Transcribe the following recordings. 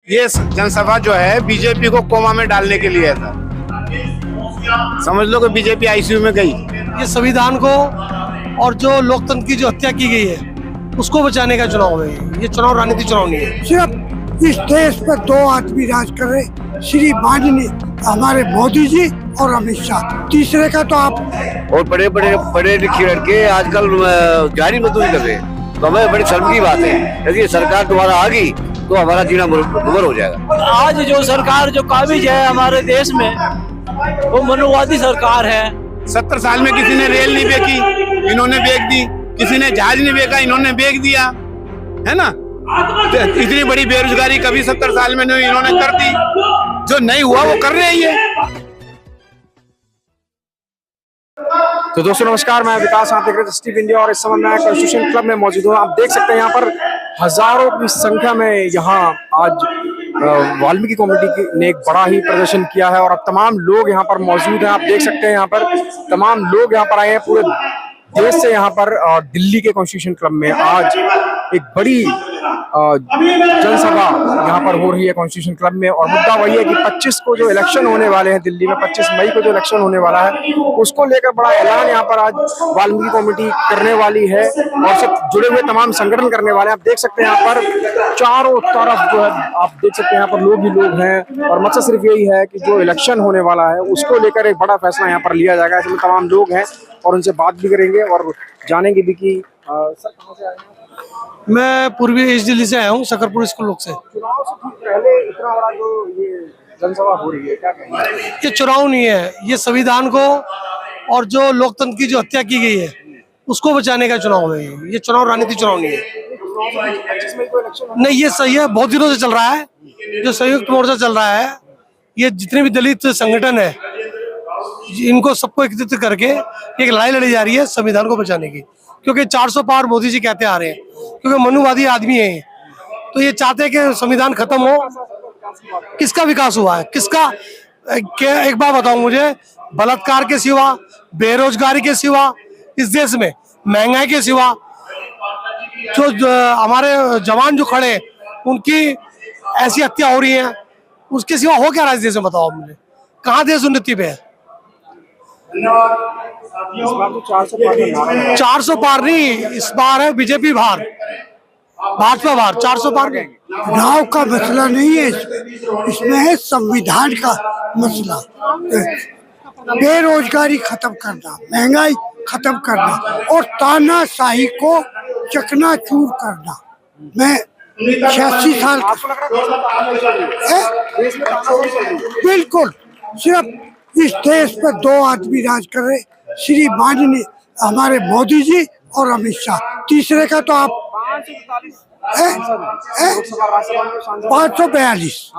ये जनसभा जो है बीजेपी को कोमा में डालने के लिए था। समझ लो कि बीजेपी आईसीयू में गई। ये संविधान को और जो लोकतंत्र की जो हत्या की गई है उसको बचाने का चुनाव है। ये चुनाव राजनीति चुनाव नहीं है। सिर्फ इस देश पर दो आदमी राज कर रहे, श्री माननीय हमारे मोदी जी और अमित शाह। तीसरे का तो आप और बड़े बड़े पढ़े लिखे लड़के आजकल जारी मजदूरी कर रहे हैं, तो हमें बड़ी शर्म की बात है। यदि सरकार दोबारा आ गई तो हमारा जीना दुभर हो जाएगा। आज जो सरकार जो काबिज है हमारे देश में वो मनुवादी सरकार है। 70 साल में किसी ने रेल नहीं बेची, इन्होंने बेच दी। किसी ने जहाज नहीं बेचा, इन्होंने बेच दिया, है ना। इतनी बड़ी बेरोजगारी कभी 70 साल में नहीं, इन्होंने कर दी। जो नहीं हुआ वो कर रहे ही है। तो दोस्तों नमस्कार, मैं विकास, आप देख रहे हैं स्टीव इंडिया और इस समय मैं कॉन्स्टिट्यूशन क्लब में मौजूद हूँ। आप देख सकते हैं यहाँ पर हजारों की संख्या में यहाँ आज वाल्मीकि कम्युनिटी ने एक बड़ा ही प्रदर्शन किया है और अब तमाम लोग यहाँ पर मौजूद हैं। आप देख सकते हैं यहाँ पर तमाम लोग यहाँ पर आए हैं पूरे देश से। यहाँ पर दिल्ली के कॉन्स्टिट्यूशन क्लब में आज एक बड़ी जनसभा यहाँ पर हो रही है कॉन्स्टिट्यूशन क्लब में। और मुद्दा वही है कि 25 को जो इलेक्शन होने वाले हैं दिल्ली में, 25 मई को जो इलेक्शन होने वाला है उसको लेकर बड़ा ऐलान यहाँ पर आज वाल्मीकि कम्युनिटी करने वाली है और सब जुड़े हुए तमाम संगठन करने वाले हैं। आप देख सकते हैं यहाँ पर चारों तरफ जो है आप देख सकते हैं यहाँ पर लोग ही लोग हैं और मकसद सिर्फ यही है कि जो इलेक्शन होने वाला है उसको लेकर एक बड़ा फैसला यहाँ पर लिया जाएगा। इसमें तमाम लोग हैं और उनसे बात भी करेंगे और जानेंगे भी कि सर कहाँ से आए हैं। मैं पूर्वी ईस्ट दिल्ली से आया हूँ, सकरपुर स्कूल लोग से। चुनाव से ठीक पहले इतना बड़ा जो ये जनसभा हो रही है, क्या कहेंगे? ये चुनाव नहीं है, ये संविधान को और जो लोकतंत्र की जो हत्या की गई है उसको बचाने का चुनाव है। ये चुनाव राजनीति चुनाव नहीं है। नहीं, ये सही है, बहुत दिनों से चल रहा है। जो संयुक्त मोर्चा चल रहा है, ये जितने भी दलित संगठन है इनको सबको एकत्रित करके एक लड़ाई लड़ी जा रही है संविधान को बचाने की। क्योंकि 400 पार मोदी जी कहते आ रहे हैं, क्योंकि मनुवादी आदमी है, तो ये चाहते हैं कि संविधान खत्म हो। किसका विकास हुआ है, किसका? एक बात बताओ मुझे, बलात्कार के सिवा, बेरोजगारी के सिवा, इस देश में महंगाई के सिवा, जो हमारे जवान जो खड़े उनकी ऐसी हत्या हो रही है, उसके सिवा हो क्या रहा है इस देश में? बताओ मुझे, कहाँ देश उन्नति पे है? 400 पार नहीं, इस बार है बीजेपी बाहर, भाजपा बाहर। 400 पार नहीं। चुनाव का मसला नहीं है, इसमें है संविधान का मसला। बेरोजगारी खत्म करना, महंगाई खत्म करना और तानाशाही को चकनाचूर करना। मैं 86 साल बिल्कुल सिर्फ इस देश पर दो आदमी राज कर रहे, श्री माननीय हमारे मोदी जी और अमित शाह। तीसरे का तो आप 542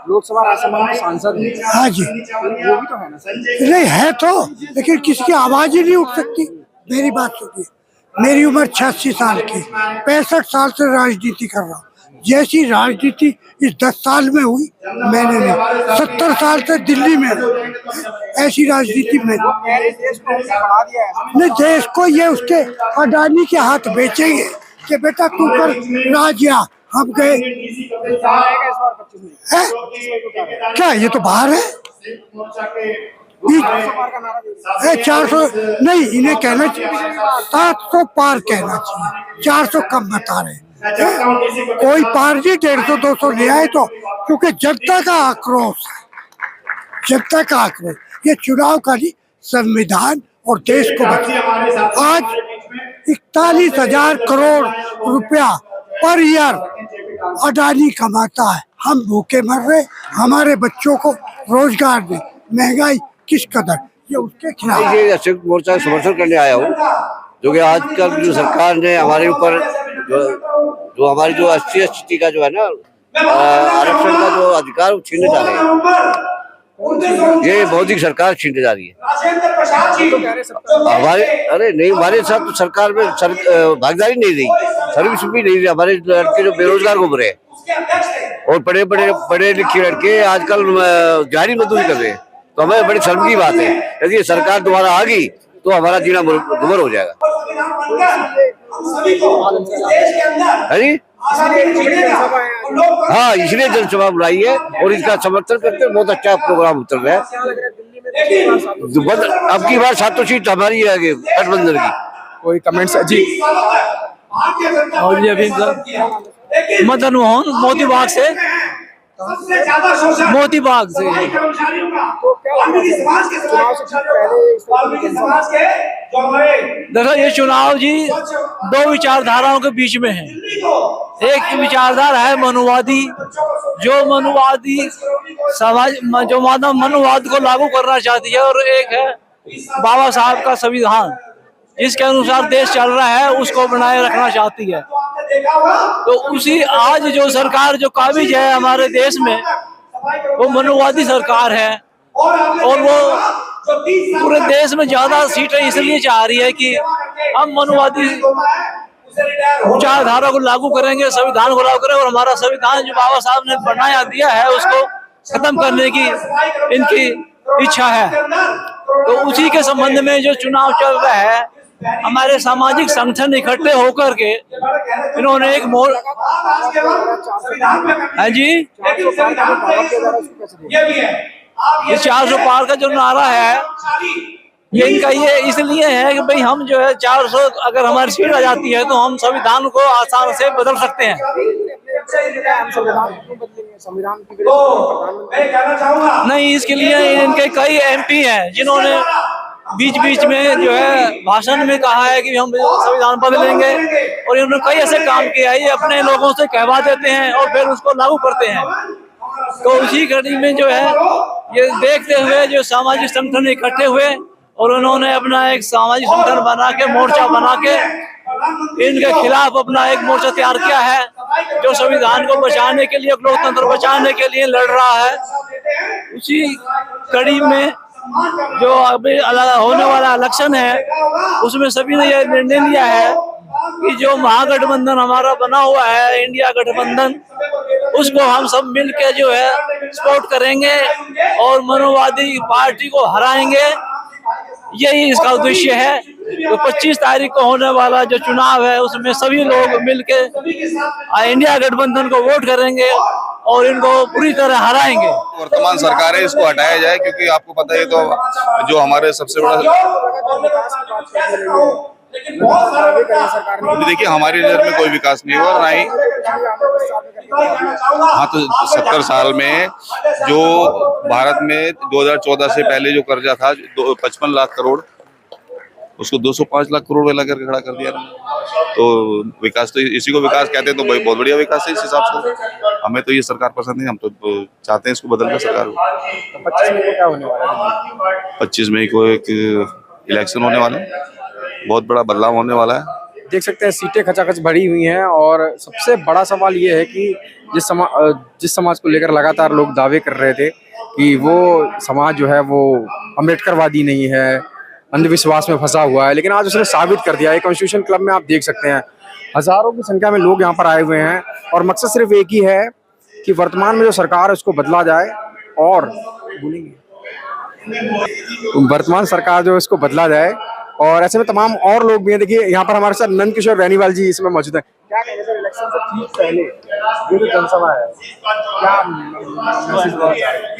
लोकसभा राज्यसभा में सांसद हैं। हाँ जी, वो भी तो है ना सर। नहीं है तो, लेकिन किसी की आवाज ही नहीं उठ सकती। मेरी बात सुनिए, मेरी उम्र 86 साल की, 65 साल से राजनीति कर रहा हूँ। जैसी राजनीति इस 10 साल में हुई मैंने नहीं, 70 साल से दिल्ली में ऐसी राजनीति में नहीं। देश को ये उसके अडानी के हाथ बेचेंगे कि बेटा तू कर राज, या हम गए क्या? ये तो बाहर है। 400 नहीं, इन्हें कहना चाहिए 700 पार कहना चाहिए, 400 कम बता रहे। कोई पार जी 150-200 ले आए तो, क्योंकि जनता का आक्रोश है, जनता का आक्रोश। ये चुनाव का नहीं, संविधान और देश को बचा। आज 41,000 करोड़ रुपया पर ईयर अडानी कमाता है। हम भूखे मर रहे, हमारे बच्चों को रोजगार दे, महंगाई किस कदर, ये उसके खिलाफ। ये संयुक्त मोर्चा का समर्थन करने आया हूँ, जो कि आजकल जो सरकार ने हमारे ऊपर जो हमारी जो SC/ST का जो है ना आरक्षण का जो अधिकार छीनने जा रहे हैं, ये मोदी की सरकार छीनने जा रही है हमारे। अरे नहीं, हमारे साथ तो सरकार में भागीदारी नहीं रही, सर्विस भी नहीं रही। हमारे लड़के जो बेरोजगार घूम रहे हैं और बड़े बड़े पढ़े लिखे लड़के आजकल जारी मजदूरी कर रहे हैं, तो हमें बड़ी शर्म की बात है। यदि सरकार दोबारा आ गई तो हमारा जीना दुभर हो जाएगा। है जी, हाँ, इसलिए जनसभा बुलाई है और इसका समर्थन करते हैं। बहुत अच्छा प्रोग्राम उतर रहा है। अब की बार 7 सीट हमारी है आगे गठबंधन की। कोई कमेंट्स जी? और ये अभी मदन मोहन मोती बाग से, मोती बाग से। देखो ये चुनाव जी दो विचारधाराओं के बीच में है। एक विचारधारा है मनुवादी, जो मनुवादी समाज जो मनुवाद को लागू करना चाहती है, और एक है बाबा साहब का संविधान जिसके अनुसार देश चल रहा है उसको बनाए रखना चाहती है। तो उसी आज जो सरकार जो काबिज है हमारे देश में वो मनुवादी सरकार है, और वो पूरे देश में ज्यादा सीटें इसलिए चाह रही है कि हम मनुवादी विचारधारा को लागू करेंगे, संविधान को लागू करेंगे, और हमारा संविधान जो बाबा साहब ने बनाया दिया है उसको खत्म करने की इनकी इच्छा है। तो उसी के संबंध में जो चुनाव चल रहा है, हमारे सामाजिक संगठन इकट्ठे होकर के इन्होंने एक मोड़, हाँ जी, ये 400 पार का जो नारा है ये इनका ये इसलिए है कि भाई हम जो है 400 अगर हमारी सीट आ जाती है तो हम संविधान को आसान से बदल सकते हैं। नहीं, इसके लिए इनके कई एमपी हैं जिन्होंने बीच बीच में जो है भाषण में कहा है कि हम संविधान बदलेंगे, और इन्होंने कई ऐसे काम किया है, ये अपने लोगों से कहवा देते हैं और फिर उसको लागू करते हैं। तो उसी कड़ी में जो है ये देखते हुए जो सामाजिक संगठन इकट्ठे हुए और उन्होंने अपना एक सामाजिक संगठन बना के, मोर्चा बना के इनके खिलाफ अपना एक मोर्चा तैयार किया है, जो संविधान को बचाने के लिए, लोकतंत्र बचाने के लिए लड़ रहा है। उसी कड़ी में जो अभी होने वाला इलेक्शन है उसमें सभी ने यह निर्णय लिया है कि जो महागठबंधन हमारा बना हुआ है, इंडिया गठबंधन, उसको हम सब मिलके जो है सपोर्ट करेंगे और मनुवादी पार्टी को हराएंगे। यही इसका उद्देश्य है। तो 25 तारीख को होने वाला जो चुनाव है उसमें सभी लोग मिलके इंडिया गठबंधन को वोट करेंगे और इनको पूरी तरह हराएंगे। वर्तमान सरकार है, इसको हटाया जाए, क्योंकि आपको पता है तो जो हमारे सबसे बड़ा, देखिए हमारी नजर में कोई विकास नहीं हुआ, ना ही। हाँ, तो 70 साल में जो भारत में 2014 से पहले जो कर्जा था 55 लाख करोड़, उसको 205 लाख करोड़ में लगा खड़ा कर दिया। तो विकास तो इसी को विकास कहते हैं, तो भाई बहुत बढ़िया विकास है इस हिसाब से। हमें तो ये सरकार पसंद है, हम तो चाहते हैं इसको बदलना सरकार को। 25 मई को क्या होने वाला है? 25 मई को एक इलेक्शन होने वाला है, बहुत बड़ा बदलाव होने वाला है। देख सकते हैं सीटें खचाखच भरी हुई हैं, और सबसे बड़ा सवाल ये है कि जिस समाज को लेकर लगातार लोग दावे कर रहे थे कि वो समाज जो है वो अम्बेडकरवादी नहीं है, अंधविश्वास में फंसा हुआ है, लेकिन आज उसने साबित कर दिया है। कॉन्स्टिट्यूशन क्लब में आप देख सकते हैं हजारों की संख्या में लोग यहाँ पर आए हुए हैं, और मकसद सिर्फ एक ही है कि वर्तमान में जो सरकार है उसको बदला जाए, और वर्तमान सरकार जो है उसको बदला जाए। और ऐसे में तमाम और लोग भी हैं। देखिए यहाँ पर हमारे साथ नंद किशोर रैनीवाल जी इसमें मौजूद है। क्या कहेंगे सर, इलेक्शन से ठीक पहले ये जो जनसभा है, क्या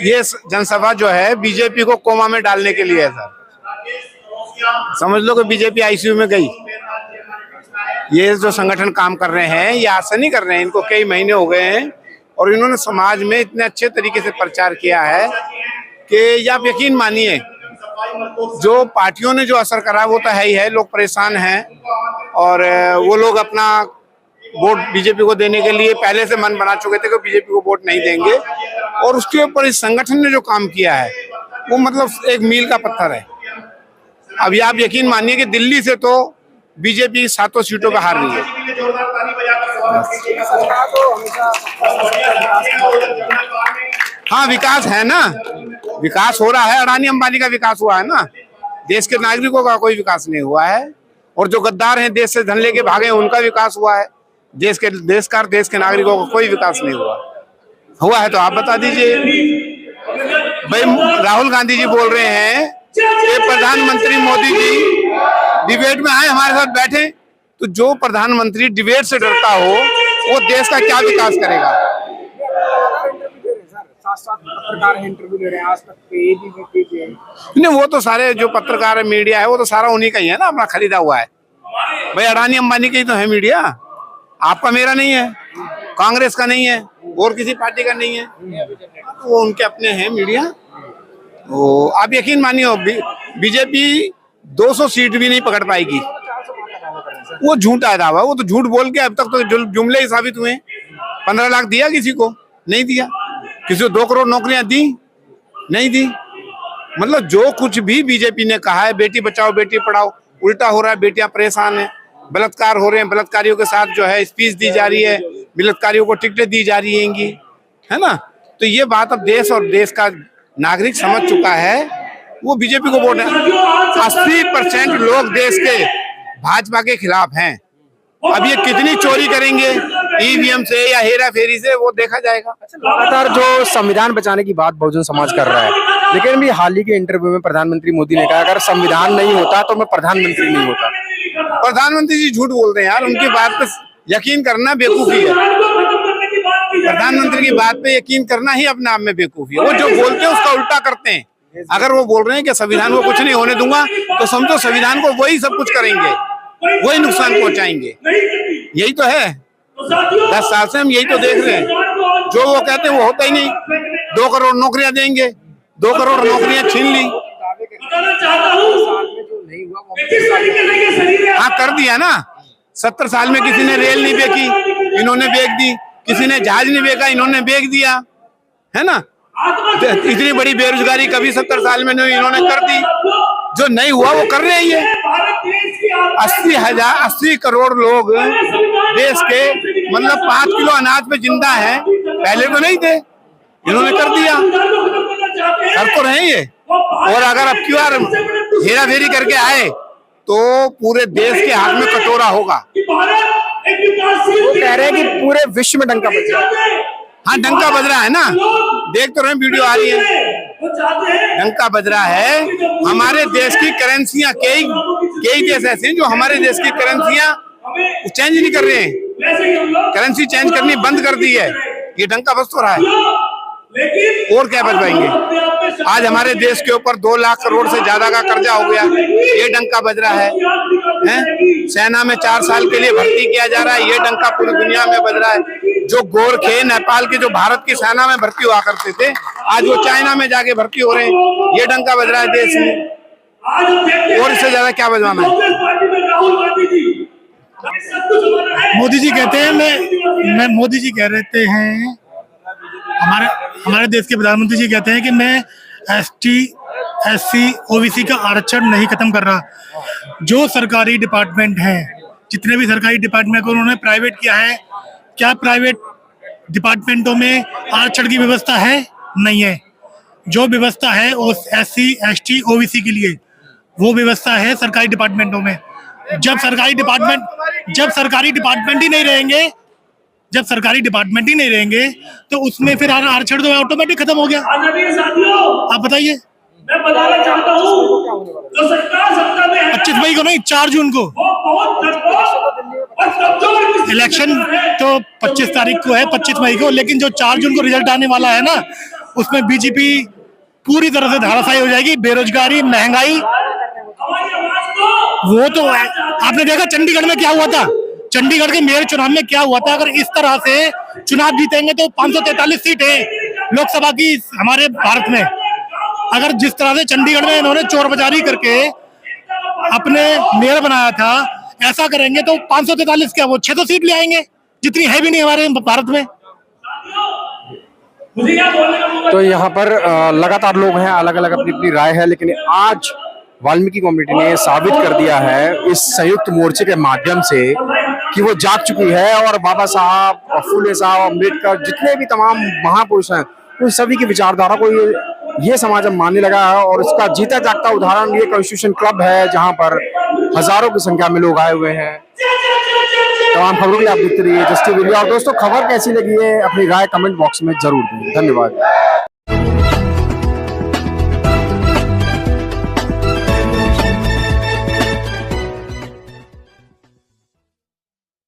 ये जनसभा जो है बीजेपी को कोमा में डालने के लिए है सर। समझ लो कि बीजेपी आईसीयू में गई। ये जो संगठन काम कर रहे हैं ये आज से नहीं कर रहे हैं, इनको कई महीने हो गए हैं, और इन्होंने समाज में इतने अच्छे तरीके से प्रचार किया है कि आप यकीन मानिए जो पार्टियों ने जो असर करा वो तो है ही है। लोग परेशान हैं और वो लोग अपना वोट बीजेपी को देने के लिए पहले से मन बना चुके थे कि बीजेपी को वोट नहीं देंगे, और उसके ऊपर इस संगठन ने जो काम किया है वो मतलब एक मील का पत्थर है। अभी आप यकीन मानिए कि दिल्ली से तो बीजेपी 7 सीटों पर हार रही है। हाँ, विकास है ना, विकास हो रहा है। अडानी अंबानी का विकास हुआ है ना, देश के नागरिकों का कोई विकास नहीं हुआ है। और जो गद्दार हैं, देश से धन लेके भागे हैं, उनका विकास हुआ है। देश के नागरिकों का कोई विकास नहीं हुआ है तो आप बता दीजिए। भाई राहुल गांधी जी बोल रहे हैं कि प्रधानमंत्री मोदी जी डिबेट में आए, हमारे साथ बैठे। तो जो प्रधानमंत्री डिबेट से डरता हो वो देश का क्या विकास करेगा। इंटरव्यू ले रहे हैं, आज तक पे भी नहीं, वो तो सारे जो पत्रकार है, मीडिया है, वो तो सारा उन्हीं का ही है ना, अपना खरीदा हुआ है भाई। अडानी अंबानी का ही तो है मीडिया, आपका मेरा नहीं है, कांग्रेस का नहीं है, और किसी पार्टी का नहीं है, तो वो उनके अपने हैं मीडिया। वो आप यकीन मानिए बीजेपी 200 सीट भी नहीं पकड़ पाएगी। वो झूठा दावा, वो तो झूठ बोल के अब तक तो जुमले ही साबित हुए। 15 लाख दिया किसी को? नहीं दिया। किसी को 2 करोड़ नौकरियां दी? नहीं दी। मतलब जो कुछ भी बीजेपी ने कहा है, बेटी बचाओ बेटी पढ़ाओ, उल्टा हो रहा है। बेटियां परेशान हैं, बलात्कार हो रहे हैं, बलात्कारियों के साथ जो है स्पीच दी जा रही है, बलात्कारियों को टिकटें दी जा रही हैंगी, है ना। तो ये बात अब देश और देश का नागरिक समझ चुका है, वो बीजेपी को वोट है। 80% लोग देश के भाजपा के खिलाफ हैं। अब ये कितनी चोरी करेंगे ईवीएम से या हेरा फेरी से, वो देखा जाएगा। लगातार जो संविधान बचाने की बात बहुजन समाज कर रहा है, लेकिन भी हाल ही के इंटरव्यू में प्रधानमंत्री मोदी ने कहा अगर संविधान नहीं होता तो मैं प्रधानमंत्री नहीं होता। प्रधानमंत्री जी झूठ बोलते हैं यार, उनकी बात पे यकीन करना बेवकूफी है। प्रधानमंत्री की बात पे यकीन करना ही अपने आप में बेवकूफी है। वो जो बोलते हैं उसका उल्टा करते हैं। अगर वो बोल रहे हैं कि संविधान को कुछ नहीं होने दूंगा, तो समझो संविधान को वही सब कुछ करेंगे, वही नुकसान पहुंचाएंगे। यही तो है, 10 साल से हम यही तो देख रहे हैं। जो वो कहते हैं वो होता ही नहीं। 2 करोड़ नौकरियां देंगे, 2 करोड़ नौकरियां छीन ली। हाँ, कर दिया ना। 70 साल में किसी ने रेल नहीं बेची, इन्होंने बेच दी। किसी ने जहाज नहीं बेचा, इन्होंने बेच दिया, है ना। इतनी बड़ी बेरोजगारी कभी 70 साल में नहीं, इन्होंने कर दी। जो नहीं हुआ वो कर रहे हैं। 80 करोड़ लोग देश के, मतलब 5 किलो अनाज पे जिंदा है, पहले तो नहीं थे, इन्होंने कर दिया। कर तो रहे ये। और अगर अब की बार हेरा फेरी करके आए तो पूरे देश के हाथ में कटोरा होगा। वो कह रहे हैं कि पूरे विश्व में डंका बज रहा है। हाँ, डंका बज रहा है ना, देख तो रहे, वीडियो आ रही है, डंका बज रहा है। हमारे देश की करेंसियां, कई देश ऐसे हैं जो हमारे देश की करेंसियां चेंज नहीं कर रहे हैं, करेंसी चेंज करनी बंद कर दी है। ये डंका बज तो रहा है, और क्या बच पाएंगे। आज हमारे देश के ऊपर 2 लाख करोड़ से ज्यादा का कर्जा हो गया, ये डंका बज रहा है। सेना में 4 साल के लिए भर्ती किया जा रहा है, ये डंका पूरी दुनिया में बज रहा है। जो गोरखे नेपाल के जो भारत की सेना में भर्ती हुआ करते थे, आज वो चाइना में जाके भर्ती हो रहे हैं, ये डंका बज रहा है देश में। और इससे ज्यादा क्या बजवाना है। मोदी जी कहते हैं, मोदी जी कह रहे हैं, हमारे देश के प्रधानमंत्री जी कहते हैं कि मैं ST SC OBC का आरक्षण नहीं खत्म कर रहा। जो सरकारी डिपार्टमेंट हैं, जितने भी सरकारी डिपार्टमेंट को उन्होंने प्राइवेट किया है, क्या प्राइवेट डिपार्टमेंटों में आरक्षण की व्यवस्था है? नहीं है। जो व्यवस्था है वो SC ST OBC के लिए, वो व्यवस्था है सरकारी डिपार्टमेंटों में। जब सरकारी डिपार्टमेंट ही नहीं रहेंगे, जब सरकारी डिपार्टमेंट ही नहीं रहेंगे तो उसमें फिर आरक्षण तो ऑटोमेटिक खत्म हो गया। आप बताइए। मैं बताना चाहता हूं, जो सरकार सत्ता में है, 25 मई को नहीं, 4 जून को इलेक्शन तो 25 तारीख को है, 25 मई को, लेकिन जो 4 जून को रिजल्ट आने वाला है ना, उसमें बीजेपी पूरी तरह से धराशायी हो जाएगी। बेरोजगारी, महंगाई, वो तो आपने देखा चंडीगढ़ में क्या हुआ था, चंडीगढ़ के मेयर चुनाव में क्या हुआ था। अगर इस तरह से चुनाव जीतेंगे तो 543 सीटें लोकसभा की हमारे भारत में। अगर जिस तरह से चंडीगढ़ में इन्होंने चोर बाजारी करके अपने मेयर बनाया था, ऐसा करेंगे तो 543 क्या, वो 600 सीट ले आएंगे, जितनी है भी नहीं हमारे भारत में। तो यहाँ पर लगातार लोग हैं, अलग अलग अपनी अपनी राय है, लेकिन आज वाल्मीकि कम्युनिटी ने साबित कर दिया है इस संयुक्त मोर्चे के माध्यम से कि वो जाग चुकी है और बाबा साहब, फुले साहब, अम्बेडकर, जितने भी तमाम महापुरुष हैं, उन सभी की विचारधारा को ये समाज अब मानने लगा है। और इसका जीता जागता उदाहरण ये कॉन्स्टिट्यूशन क्लब है, जहां पर हजारों की संख्या में लोग आए हुए हैं। तमाम खबरों के लिए आप देखते रहिए जस्टिस इंडिया। और दोस्तों, खबर कैसी लगी है अपनी राय कमेंट बॉक्स में जरूर दें। धन्यवाद।